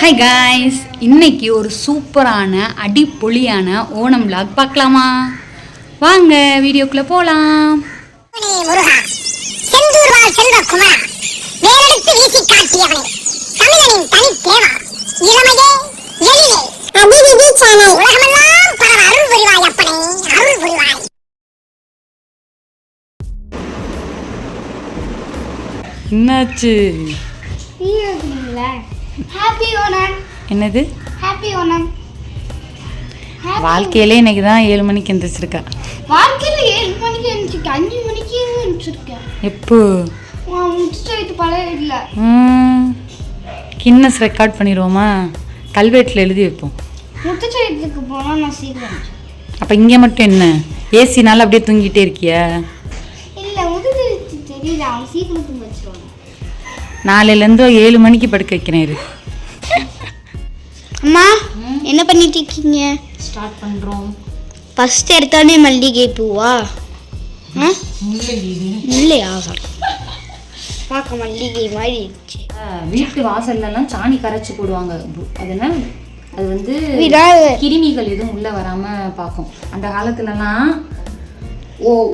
Hi guys, இன்னைக்கு ஒரு சூப்பரான அடிப்பொலியான ஓணம் vlog பார்க்கலாமா? வாங்க வீடியோக்குள்ள போலாம். என்னாச்சு? ஹாப்பி ஓணம். என்னது ஹாப்பி ஓணம்? வாழ்க்கையிலே இன்னைக்கு தான் 7 மணிக்கு எந்திரிச்சிருக்கா. வாழ்க்கையில 7 மணிக்கு எந்திரிச்சிருக்கேன், 5 மணிக்கு எந்திரிச்சிருக்கேன். எப்போ முடிச்சுட்டு பழைய இல்லை. கின்னஸ் ரெக்கார்ட் பண்ணிடுவோமா? கல்வெட்டில் எழுதி வைப்போம். முத்துச்சயத்துக்கு போனால் நான் சீக்கிரம். அப்போ இங்கே மட்டும் என்ன ஏசினால அப்படியே தூங்கிட்டே இருக்கியா? இல்லை, முத்துச்சயத்து தெரியல, அவன் சீக்கிரம் தூங்க வச்சிருவாங்க. நாளையிலேருந்து 7 மணிக்கு படுக்க வைக்கிறேன். இரு. அம்மா என்ன பண்ணிட்டு இருக்கீங்க? ஸ்டார்ட் பண்ணுறோம். ஃபர்ஸ்ட் எடுத்தோடனே மல்லிகை பூவா? இல்லையா? பார்க்க மல்லிகை மாதிரி இருந்துச்சு. வீட்டு வாசல்லாம் சாணி கரைச்சி போடுவாங்க. அதனால் அது வந்து கிருமிகள் எதுவும் உள்ளே வராமல் பார்க்கும். அந்த காலத்துலலாம்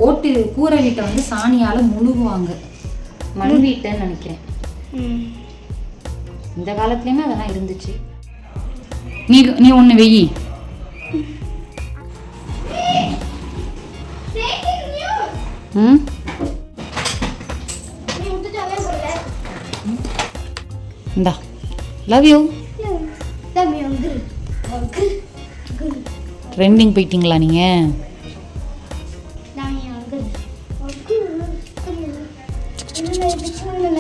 ஓட்டு கூரை வீட்டை வந்து சாணியால் முழுகுவாங்க. மண் வீட்டைன்னு நினைக்கிறேன். இந்த காலத்துலேயுமே அதெல்லாம் இருந்துச்சு. நீ ஒன்று வெயி. இந்தா, லவ் யூ. ட்ரெண்டிங் போயிட்டீங்களா நீங்கள்?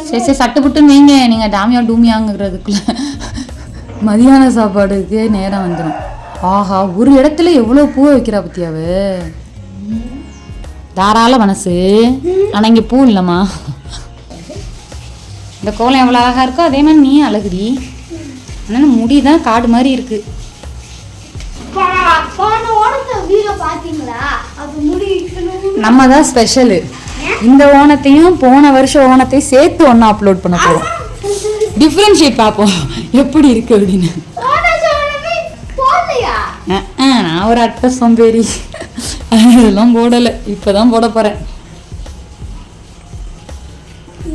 சரி சரி, சட்டு புட்டுன்னு வைங்க. நீங்கள் டாமியா டூமியாங்கிறதுக்குள்ள மதியான சாப்பாடுக்கு நேரம் வந்துடும். ஆஹா, ஒரு இடத்துல எவ்வளோ பூவை வைக்கிறா பத்தியாவு. தாராள மனசு. ஆனால் இங்கே பூ இல்லைம்மா. இந்த கோலம் எவ்வளோ அழகாக இருக்கோ அதே மாதிரி நீ அழகுடி. ஆனால் முடி தான் காடு மாதிரி இருக்கு. நம்ம தான் ஸ்பெஷலு. இந்த ஓணத்தையும் போன வருஷம் ஓணத்தையும் சேர்த்து ஒன்றா அப்லோட் பண்ண போகிறோம். டிஃப்ரென்ஷியேட் பார்ப்போம் எப்படி இருக்கு அப்படின்னு. நான் ஒரு அட்டை சோம்பேறி, அதெல்லாம் போடலை. இப்போதான் போட போகிறேன்.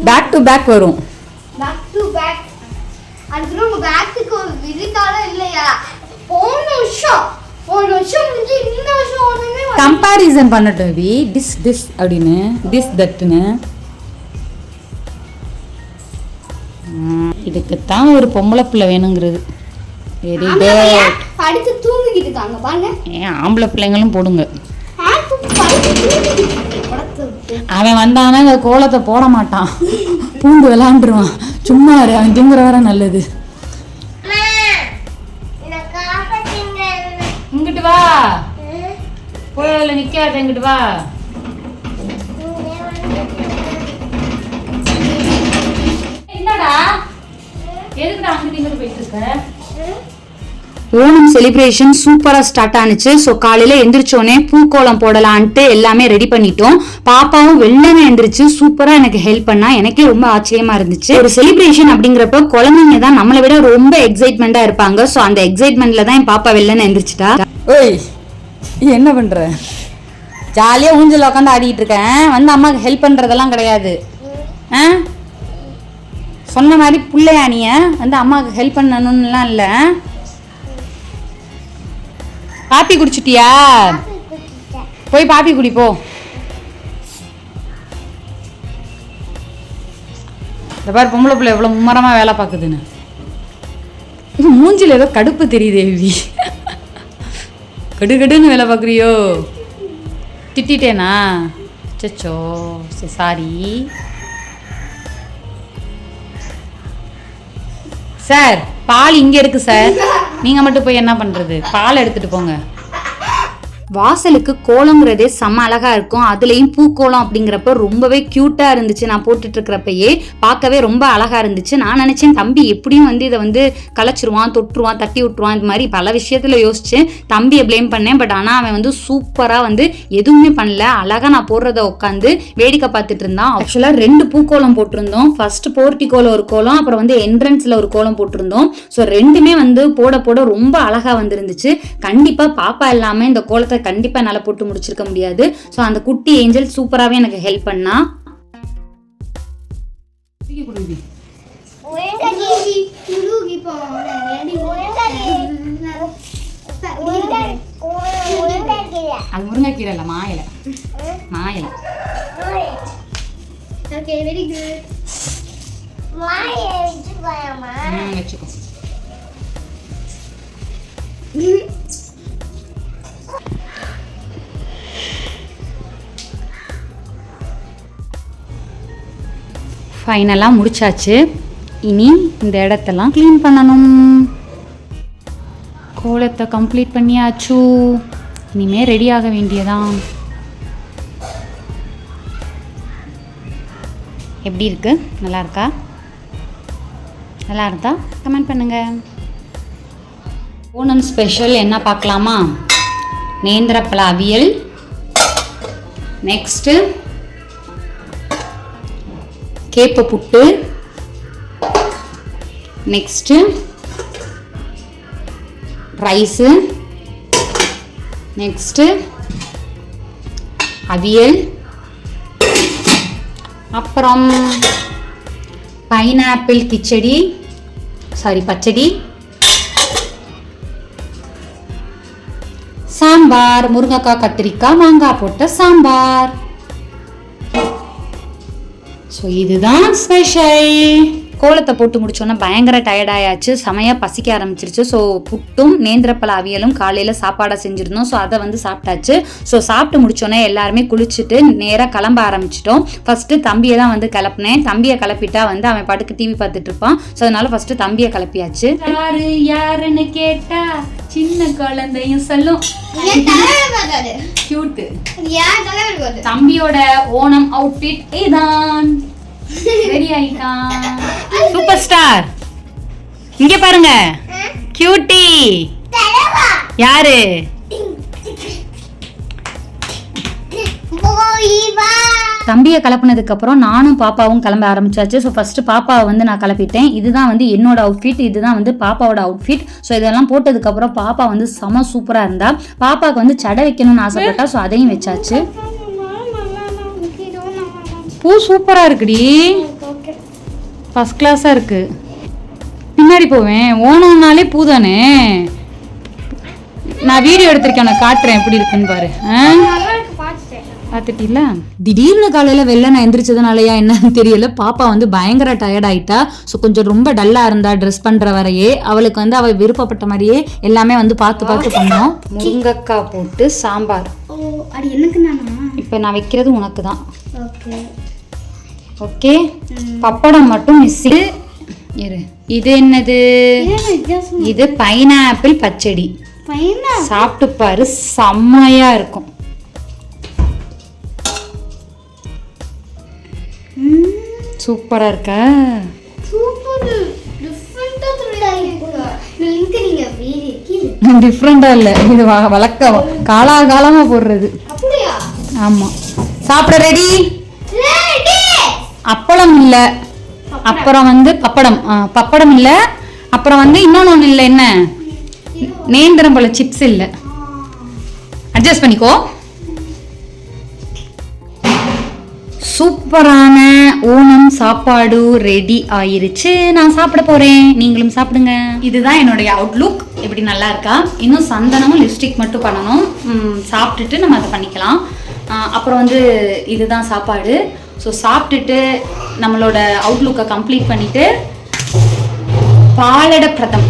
பேக் டு பேக் வரும். கம்பேரிசன் பண்ணட்டும் வி. டிஸ் அப்படின்னு டிஸ் தட்டுன்னு. இதுக்குத்தான் ஒரு பொம்பளை பிள்ளை வேணுங்கிறது. Very good. படிச்சு தூங்கிட்டு இருக்காங்க பாருங்க. ஏன் ஆம்பளை பிள்ளைங்களும் போடுங்க. அவன் வந்தானா இந்த கோலத்தை போட மாட்டான், பூண்டு விளாண்டுருவான். சும்மா அவன் தூங்குற வர நல்லது. இங்கிட்டு வா, கோயில நிக்காத, இங்கிட்டு வா. என்னடா எதுக்குடா அங்கிட்டு இங்கிட்டு போயிட்டு இருக்க? ஓணம் செலிப்ரேஷன் சூப்பராக ஸ்டார்ட் ஆனிச்சு. ஸோ காலையில் எந்திரிச்சோடனே பூக்கோளம் போடலான்ட்டு எல்லாமே ரெடி பண்ணிட்டோம். பாப்பாவும் வெள்ளனே எந்திரிச்சு சூப்பராக எனக்கு ஹெல்ப் பண்ணா. எனக்கே ரொம்ப ஆச்சரியமா இருந்துச்சு. ஒரு செலிப்ரேஷன் அப்படிங்கிறப்ப குழந்தைங்க தான் நம்மளை விட ரொம்ப எக்ஸைட்மெண்டா இருப்பாங்க. ஸோ அந்த எக்ஸைட்மெண்ட்ல தான் என் பாப்பா வெள்ளனே எந்திரிச்சிட்டா. ஓய், என்ன பண்ற? ஜாலியாக ஊஞ்சல் உட்காந்து ஆடிட்டு இருக்கேன். வந்து அம்மாவுக்கு ஹெல்ப் பண்றதெல்லாம் கிடையாது. சொன்ன மாதிரி பிள்ளையா நீ வந்து அம்மாவுக்கு ஹெல்ப் பண்ணணும்லாம் இல்லை. காப்பி குடிச்சிட்டியா? போய் பாப்பி குடிப்போ. இந்த பாரு பொம்பளை பிள்ளை எவ்வளோ மும்மரமா வேலை பார்க்குதுன்னு. இது மூஞ்சில் ஏதோ கடுப்பு தெரியுது. தேவி கடுகடுன்னு வேலை பார்க்குறியோ? திட்டேனா? சச்சோ, சாரி சார். பால் இங்கே இருக்கு சார். நீங்கள் மட்டும் போய் என்ன பண்ணுறது? பால் எடுத்துகிட்டு போங்க. வாசலுக்கு கோலங்கிறதே செம்ம அழகா இருக்கும். அதுலயும் பூக்கோலம் அப்படிங்கிறப்ப ரொம்பவே கியூட்டா இருந்துச்சு. நான் போட்டுட்டு இருக்கிறப்பயே பார்க்கவே ரொம்ப அழகா இருந்துச்சு. நான் நினைச்சேன் தம்பி எப்படியும் வந்து இதை வந்து கலைச்சிருவான், தொட்டுருவான், தட்டி விட்டுருவான், இது மாதிரி பல விஷயத்துல யோசிச்சேன். தம்பியை பிளேம் பண்ணேன். பட் ஆனா அவன் வந்து சூப்பரா வந்து எதுவுமே பண்ணல. அழகா நான் போடுறத உட்காந்து வேடிக்கை பார்த்துட்டு இருந்தான். ஆக்சுவலா 2 பூக்கோலம் போட்டிருந்தோம். ஃபர்ஸ்ட் போர்ட்டிகோல ஒரு கோலம், அப்புறம் வந்து என்ட்ரன்ஸ்ல ஒரு கோலம் போட்டிருந்தோம். ஸோ ரெண்டுமே வந்து போட போட ரொம்ப அழகா வந்துருந்துச்சு. கண்டிப்பா பாப்பா எல்லாமே இந்த கோலத்தை கண்டிப்பா என்னால போட்டு முடிச்சிருக்க முடியாது. சோ அந்த குட்டி ஏஞ்சல் சூப்பராவே எனக்கு ஹெல்ப் பண்ணா. அது முருங்கைக்கீரை இல்ல, மாயிலை. மாயிலை. Okay, very good. வச்சுக்கோ. ஃபைனலாக முடிச்சாச்சு. இனி இந்த இடத்தெல்லாம் க்ளீன் பண்ணணும். கோலத்தை கம்ப்ளீட் பண்ணியாச்சு. இனிமே ரெடி ஆக வேண்டியதான். எப்படி இருக்கு? நல்லா இருக்கா? நல்லா இருந்தா கமெண்ட் பண்ணுங்க. ஓணம் ஸ்பெஷல் என்ன பார்க்கலாமா? நேந்திரப்பழ அவியல், நெக்ஸ்ட்டு கேப்ப புட்டு, நெக்ஸ்ட்டு ரைஸு, நெக்ஸ்ட்டு அவியல், அப்புறம் பைனாப்பிள் கிச்சடி, பச்சடி, சாம்பார், முருங்கைக்காய், கத்திரிக்காய், மாங்காய் போட்ட சாம்பார். ஸோ இதுதான் ஸ்பெஷல். கோலத்தை போட்டு முடிச்சோன்னா பயங்கர டயர்டாயாச்சு. செமையாக பசிக்க ஆரம்பிச்சிருச்சு. ஸோ புட்டும் நேந்திரப்பழ அவியலும் காலையில் சாப்பாடாக செஞ்சுருந்தோம். ஸோ அதை வந்து சாப்பிட்டாச்சு. ஸோ சாப்பிட்டு முடிச்சோன்னே எல்லாருமே குளிச்சுட்டு நேராக கிளம்ப ஆரம்பிச்சிட்டோம். ஃபஸ்ட்டு தம்பியை தான் வந்து கிளப்பினேன். தம்பியை கிளப்பிட்டா வந்து அவன் பாட்டுக்கு டிவி பார்த்துட்டு இருப்பான். ஸோ அதனால ஃபஸ்ட்டு தம்பியை கிளப்பியாச்சு. யாருன்னு கேட்டா சின்ன குழந்தையும் சொல்லும். தம்பியோட ஓணம் அவுட்ஃபிட் இதான். ரெடி ஆயிட்டான். Super star. இங்க பாருங்க, கியூட்டி. யாரு? தம்பியை கிளப்புனதுக்கு அப்புறம் நானும் பாப்பாவும் கிளம்ப ஆரம்பிச்சாச்சு. ஸோ ஃபர்ஸ்ட் பாப்பாவை வந்து நான் கிளப்பிட்டேன். இதுதான் வந்து என்னோட அவுட்ஃபிட், இதுதான் வந்து பாப்பாவோட அவுட்ஃபிட். ஸோ இதெல்லாம் போட்டதுக்கு அப்புறம் பாப்பா வந்து செம சூப்பரா இருந்தா. பாப்பாவுக்கு வந்து சடை வைக்கணும்னு ஆசைப்பட்டா. ஸோ அதையும் வச்சாச்சு. பூ சூப்பரா இருக்குடி, ஃபர்ஸ்ட் கிளாஸா இருக்கு. பின்னாடி போவேன். ஓணம்னாலே பூ தானே. நான் வீடியோ எடுத்திருக்கேன், நான் காட்டுறேன் எப்படி இருக்குன்னு பாரு. பார்த்துட்டீங்களா? திடீர்னு காலையில் வெளில நான் எந்திரிச்சதுனாலயா என்னன்னு தெரியல, பாப்பா வந்து பயங்கர டயர்ட் ஆயிட்டா. ஸோ கொஞ்சம் ரொம்ப டல்லாக இருந்தா ட்ரெஸ் பண்ணுற வரையே. அவளுக்கு வந்து அவள் விருப்பப்பட்ட மாதிரியே எல்லாமே வந்து பார்த்து பண்ணோம். முருங்கைக்காய் போட்டு சாம்பார். அது எனக்கு நானா? இப்போ நான் வைக்கிறது உனக்கு தான். ஓகே. பப்படம் மட்டும் மிஸ்ஸிங். இது என்னது? இது பைனாப்பிள் பச்சடி. சாப்பிட்டு பாரு, செம்மையா இருக்கும். சூப்பரா இருக்கா? டிஃப்ரெண்டா இல்ல, இது வழக்கம் காலாகாலமா போடுறது. ஆமா. சாப்பிட ரெடி? அப்பளம் இல்ல, அப்புறம் வந்து பப்படம் இல்ல, அப்புறம் வந்து இன்னொன்னு இல்ல. என்ன? நேந்திரம்பழ சிப்ஸ் இல்ல. அட்ஜஸ்ட் பண்ணிக்கோ. சூப்பரான ஓணம் சாப்பாடு ரெடி ஆயிருச்சு. நான் சாப்பிட போறேன், நீங்களும் சாப்பிடுங்க. இதுதான் என்னுடைய அவுட்லுக். எப்படி நல்லா இருக்கா? இன்னும் சந்தனமும் லிப்ஸ்டிக் மட்டும் பண்ணணும். சாப்பிட்டுட்டு நம்ம அதை பண்ணிக்கலாம். அப்புறம் வந்து இதுதான் சாப்பாடு. ஸோ சாப்பிட்டுட்டு நம்மளோட அவுட்லுக்கை கம்ப்ளீட் பண்ணிட்டு பாலட பிரதம்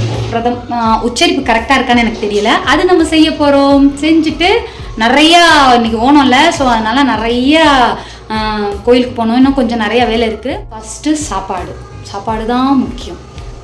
உச்சரிப்பு கரெக்டாக இருக்கான்னு எனக்கு தெரியல, அது நம்ம செய்ய போகிறோம். செஞ்சுட்டு நிறையா இன்னைக்கு ஓணம்ல, ஸோ அதனால நிறையா கோயிலுக்கு போகணும். இன்னும் கொஞ்சம் நிறையா வேலை இருக்குது. ஃபஸ்ட்டு சாப்பாடு தான் முக்கியம்.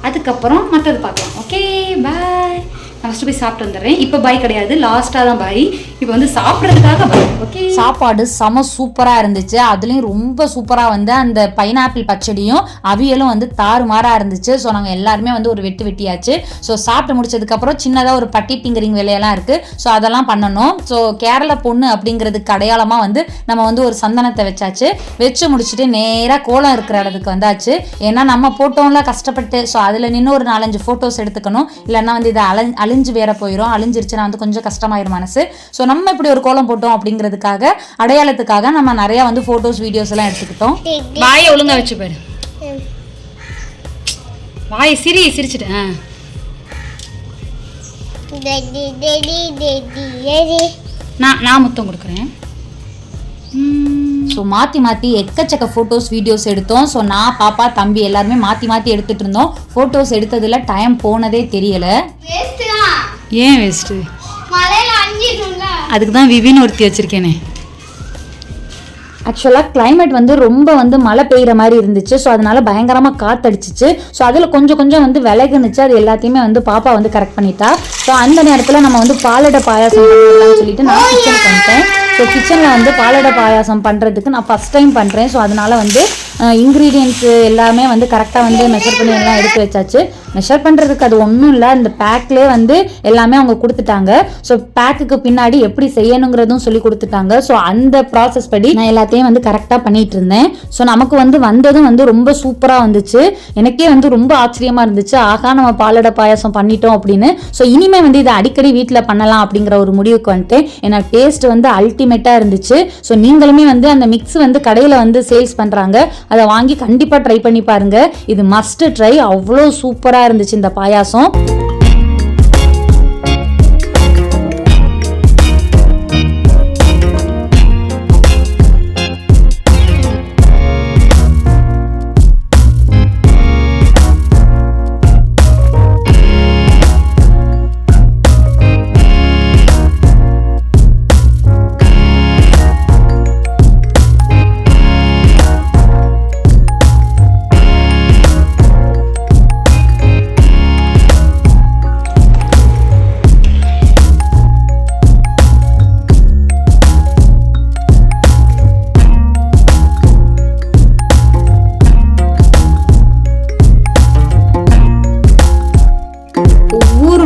அதுக்கப்புறம் மற்றது பார்க்கலாம். ஓகே, பாய். நான் ஃபஸ்ட்டு போய் சாப்பிட்டு வந்துடுறேன். இப்போ பாய் கிடையாது, லாஸ்ட்டாக தான் பாய். இப்போ வந்து சாப்பிட்றதுக்காக பாய். ஓகே, சாப்பாடு செம சூப்பராக இருந்துச்சு. அதுலேயும் ரொம்ப சூப்பராக வந்து அந்த பைனாப்பிள் பச்சடியும் அவியலும் வந்து தாறுமாறாக இருந்துச்சு. ஸோ நாங்கள் எல்லாருமே வந்து ஒரு வெட்டியாச்சு. ஸோ சாப்பிட்டு முடிச்சதுக்கப்புறம் சின்னதாக ஒரு பட்டி டிங்கரிங் வேலையெல்லாம் இருக்குது. ஸோ அதெல்லாம் பண்ணணும். ஸோ கேரளா பொண்ணு அப்படிங்கிறதுக்கு அடையாளமாக வந்து நம்ம வந்து ஒரு சந்தனத்தை வச்சாச்சு. வச்சு முடிச்சுட்டு நேராக கோலம் இருக்கிற இடத்துக்கு வந்தாச்சு. ஏன்னா நம்ம போட்டோம்ல கஷ்டப்பட்டு. ஸோ அதில் நின்று ஒரு 4-5 ஃபோட்டோஸ் எடுத்துக்கணும். இல்லைன்னா வந்து இதை அழிஞ்சு வேற போயிடும். அழிஞ்சிருச்சுன்னா வந்து கொஞ்சம் கஷ்டமாயிரும் மனசு. ஸோ நம்ம இப்படி ஒரு கோலம் போட்டோம் அப்படிங்கிறதுக்காக அடையாளத்துக்காக நம்ம நிறைய வந்து ஃபோட்டோஸ் வீடியோஸ் எல்லாம் எடுத்துக்கிட்டோம். வாயை ஒழுங்கா வச்சு பாரு. வாயை சிரிச்சிட்டேன். நான் முத்தம் கொடுக்குறேன். ஸோ மாற்றி எக்கச்சக்க ஃபோட்டோஸ் வீடியோஸ் எடுத்தோம். ஸோ நான் பாப்பா தம்பி எல்லாருமே மாற்றி எடுத்துகிட்டு இருந்தோம். ஃபோட்டோஸ் எடுத்ததில் டைம் போனதே தெரியலை. ஏன் வேஸ்ட்டு? அதுக்கு தான் விவின்னு ஒருத்தி வச்சுருக்கேனே. ஆக்சுவலாக கிளைமேட் வந்து ரொம்ப வந்து மழை பெய்கிற மாதிரி இருந்துச்சு. ஸோ அதனால பயங்கரமாக காற்றடிச்சிச்சு. ஸோ அதில் கொஞ்சம் வந்து விலகுனுச்சு. அது எல்லாத்தையுமே வந்து பாப்பா வந்து கரெக்ட் பண்ணிட்டா. ஸோ அந்த நேரத்தில் நம்ம வந்து பாலடை பாயாசம் பண்ணலாம்னு சொல்லிட்டு நான் கிச்சனுக்கு வந்துட்டேன். ஸோ கிச்சனில் வந்து பாலடை பாயாசம் பண்ணுறதுக்கு நான் ஃபஸ்ட் டைம் பண்ணுறேன். ஸோ அதனால வந்து இன்க்ரீடியன்ட்ஸு எல்லாமே வந்து கரெக்டாக வந்து மெஷர் பண்ணி எல்லாம் எடுத்து வச்சாச்சு. மெஷர் பண்ணுறதுக்கு அது ஒன்றும் இல்லை, இந்த பேக்லேயே வந்து எல்லாமே அவங்க கொடுத்துட்டாங்க. ஸோ பேக்குக்கு பின்னாடி எப்படி செய்யணுங்கிறதும் சொல்லி கொடுத்துட்டாங்க. ஸோ அந்த ப்ராசஸ் படி நான் எல்லாத்தையும் வந்து கரெக்டாக பண்ணிட்டு இருந்தேன். ஸோ நமக்கு வந்து வந்ததும் வந்து ரொம்ப சூப்பராக வந்துச்சு. எனக்கே வந்து ரொம்ப ஆச்சரியமாக இருந்துச்சு. ஆகா, நம்ம பாலடை பாயாசம் பண்ணிட்டோம் அப்படின்னு. ஸோ இனிமேல் வந்து இதை அடிக்கடி வீட்டில் பண்ணலாம் அப்படிங்கிற ஒரு முடிவுக்கு வந்துட்டேன். ஏன்னா டேஸ்ட் வந்து அல்டிமேட்டாக இருந்துச்சு. ஸோ நீங்களுமே வந்து அந்த மிக்ஸ் வந்து கடையில் வந்து சேல்ஸ் பண்ணுறாங்க, அதை வாங்கி கண்டிப்பாக ட்ரை பண்ணி பாருங்க. இது மஸ்ட் ட்ரை. அவ்வளோ சூப்பராக இருந்துச்சு இந்த பாயாசம்.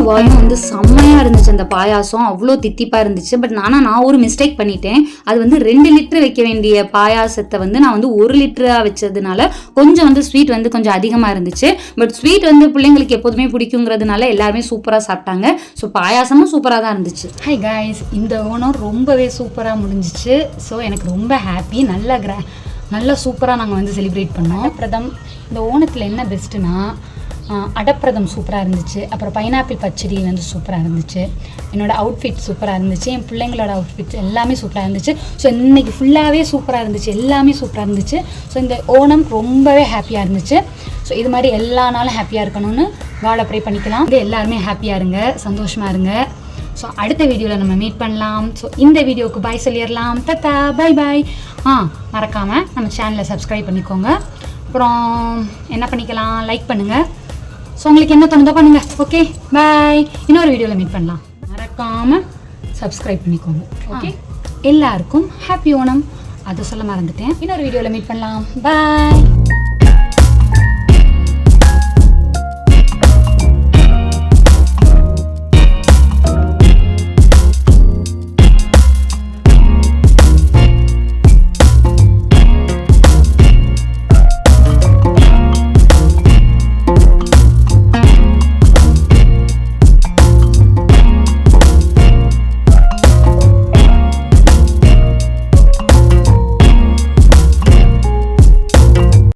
வாயும் வந்து செம்மையாக இருந்துச்சு அந்த பாயாசம். அவ்வளோ தித்திப்பாக இருந்துச்சு. பட் நான் ஒரு மிஸ்டேக் பண்ணிட்டேன். அது வந்து 2 லிட்டர் வைக்க வேண்டிய பாயாசத்தை வந்து நான் வந்து 1 லிட்டராக வச்சதுனால கொஞ்சம் வந்து ஸ்வீட் வந்து கொஞ்சம் அதிகமாக இருந்துச்சு. பட் ஸ்வீட் வந்து பிள்ளைங்களுக்கு எப்போதுமே பிடிக்குங்கிறதுனால எல்லாருமே சூப்பராக சாப்பிட்டாங்க. ஸோ பாயாசமும் சூப்பராக தான் இருந்துச்சு. ஹாய் காய்ஸ், இந்த ஓணம் ரொம்பவே சூப்பராக முடிஞ்சிச்சு. ஸோ எனக்கு ரொம்ப ஹாப்பி. நல்லா சூப்பராக நாங்கள் வந்து செலிப்ரேட் பண்ணோம். பிரதம் இந்த ஓணத்தில் என்ன பெஸ்ட்டுனா அடப்பிரதம் சூப்பராக இருந்துச்சு. அப்புறம் பைனாப்பிள் பச்சடி வந்து சூப்பராக இருந்துச்சு. என்னோடய அவுட்ஃபிட் சூப்பராக இருந்துச்சு. என் பிள்ளைங்களோட அவுட்ஃபிட்ஸ் எல்லாமே சூப்பராக இருந்துச்சு. ஸோ இன்றைக்கி ஃபுல்லாகவே சூப்பராக இருந்துச்சு. எல்லாமே சூப்பராக இருந்துச்சு. ஸோ இந்த ஓணம் ரொம்பவே ஹாப்பியாக இருந்துச்சு. ஸோ இது மாதிரி எல்லா நாளும் ஹாப்பியாக இருக்கணும்னு காட் ப்ரே பண்ணிக்கலாம். இது எல்லாருமே ஹாப்பியாக இருங்க, சந்தோஷமாக இருங்க. ஸோ அடுத்த வீடியோவில் நம்ம மீட் பண்ணலாம். ஸோ இந்த வீடியோவுக்கு பாய் சொல்லிடலாம். தத்தா பாய் பாய். மறக்காமல் நம்ம சேனலை சப்ஸ்கிரைப் பண்ணிக்கோங்க. அப்புறம் என்ன பண்ணிக்கலாம், லைக் பண்ணுங்கள். ஸோ உங்களுக்கு என்ன தோணுதோ பண்ணுங்க. Okay bye. இன்னொரு வீடியோவில் மீட் பண்ணலாம். மறக்காமல் சப்ஸ்கிரைப் பண்ணிக்கோங்க. ஓகே, எல்லாருக்கும் ஹாப்பி ஓணம். அது சொல்ல மறந்துட்டேன். இன்னொரு வீடியோவில் மீட் பண்ணலாம். பாய்.